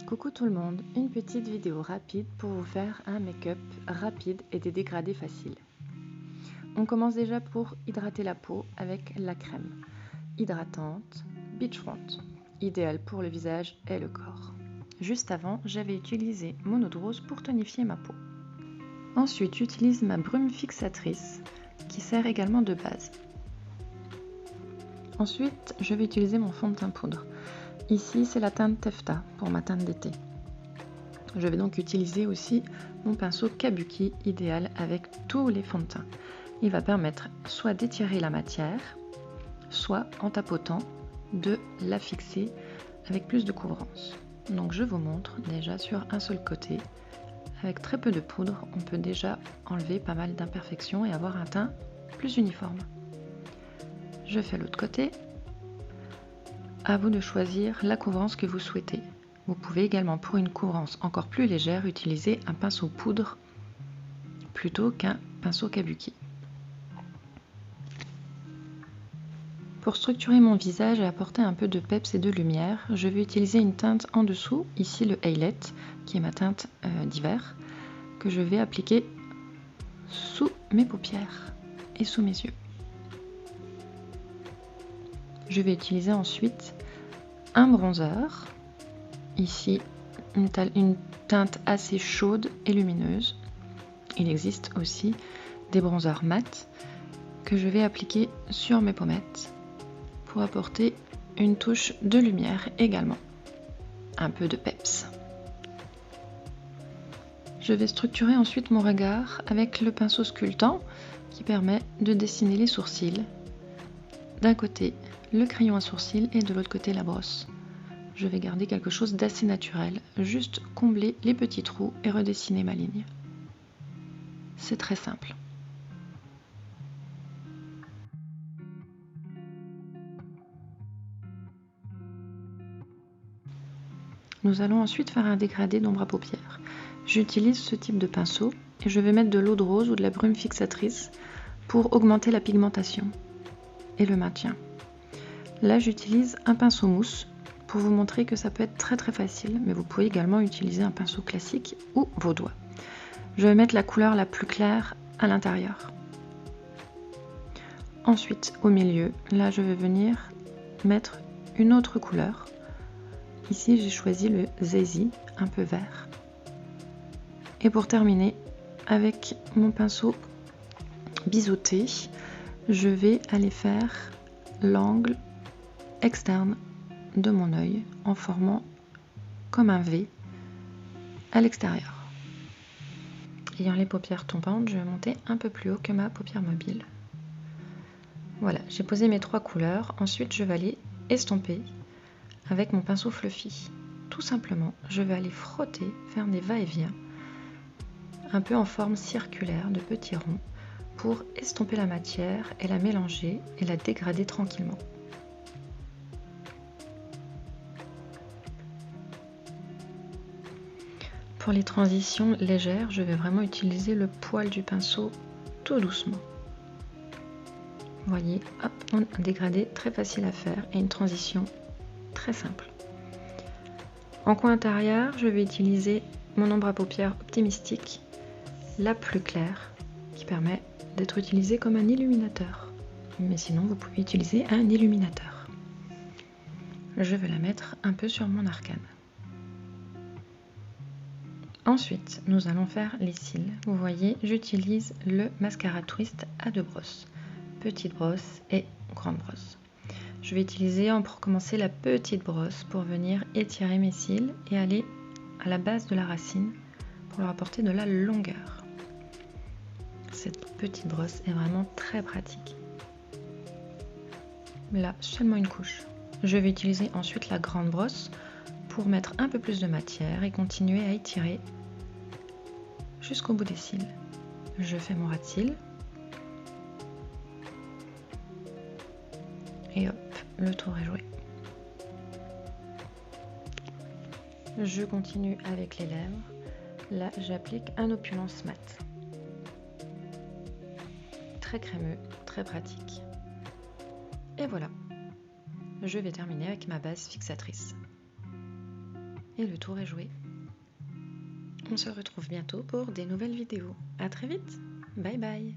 Coucou tout le monde, une petite vidéo rapide pour vous faire un make-up rapide et des dégradés faciles. On commence déjà pour hydrater la peau avec la crème hydratante Beachfront, idéale pour le visage et le corps. Juste avant, j'avais utilisé mon eau de rose pour tonifier ma peau. Ensuite, j'utilise ma brume fixatrice qui sert également de base. Ensuite, je vais utiliser mon fond de teint poudre. Ici, c'est la teinte Tefta pour ma teinte d'été. Je vais donc utiliser aussi mon pinceau Kabuki idéal avec tous les fonds de teint. Il va permettre soit d'étirer la matière, soit en tapotant de la fixer avec plus de couvrance. Donc je vous montre déjà sur un seul côté. Avec très peu de poudre, on peut déjà enlever pas mal d'imperfections et avoir un teint plus uniforme. Je fais l'autre côté. À vous de choisir la couvrance que vous souhaitez. Vous pouvez également, pour une couvrance encore plus légère, utiliser un pinceau poudre plutôt qu'un pinceau kabuki. Pour structurer mon visage et apporter un peu de peps et de lumière, je vais utiliser une teinte en dessous, ici le Haylet, qui est ma teinte d'hiver, que je vais appliquer sous mes paupières et sous mes yeux. Je vais utiliser ensuite un bronzer, ici une teinte assez chaude et lumineuse. Il existe aussi des bronzers mat que je vais appliquer sur mes pommettes pour apporter une touche de lumière également, un peu de peps. Je vais structurer ensuite mon regard avec le pinceau sculptant qui permet de dessiner les sourcils. D'un côté, le crayon à sourcils et de l'autre côté la brosse. Je vais garder quelque chose d'assez naturel, juste combler les petits trous et redessiner ma ligne. C'est très simple. Nous allons ensuite faire un dégradé d'ombre à paupières. J'utilise ce type de pinceau et je vais mettre de l'eau de rose ou de la brume fixatrice pour augmenter la pigmentation et le maintien. Là, j'utilise un pinceau mousse pour vous montrer que ça peut être très facile, mais vous pouvez également utiliser un pinceau classique ou vos doigts. Je vais mettre la couleur la plus claire à l'intérieur. Ensuite, au milieu, là, je vais venir mettre une autre couleur. Ici, j'ai choisi le Zazie, un peu vert. Et pour terminer, avec mon pinceau biseauté, je vais aller faire l'angle externe de mon œil en formant comme un V à l'extérieur. Ayant les paupières tombantes, je vais monter un peu plus haut que ma paupière mobile. Voilà, j'ai posé mes trois couleurs. Ensuite, je vais aller estomper avec mon pinceau fluffy. Tout simplement, je vais aller frotter, faire des va-et-vient, un peu en forme circulaire de petits ronds, pour estomper la matière et la mélanger et la dégrader tranquillement. Pour les transitions légères, je vais vraiment utiliser le poil du pinceau tout doucement. Vous voyez, hop, un dégradé très facile à faire et une transition très simple. En coin intérieur, je vais utiliser mon ombre à paupières Optimistic, la plus claire, qui permet d'être utilisée comme un illuminateur. Mais sinon, vous pouvez utiliser un illuminateur. Je vais la mettre un peu sur mon arcane. Ensuite, nous allons faire les cils. Vous voyez, j'utilise le mascara twist à deux brosses, petite brosse et grande brosse. Je vais utiliser pour commencer la petite brosse pour venir étirer mes cils et aller à la base de la racine pour leur apporter de la longueur. Cette petite brosse est vraiment très pratique. Là, seulement une couche. Je vais utiliser ensuite la grande brosse pour mettre un peu plus de matière et continuer à étirer jusqu'au bout des cils. Je fais mon ras de cils. Et hop, le tour est joué. Je continue avec les lèvres. Là, j'applique un opulence mat. Très crémeux, très pratique. Et voilà. Je vais terminer avec ma base fixatrice. Et le tour est joué. On se retrouve bientôt pour des nouvelles vidéos. À très vite. Bye bye.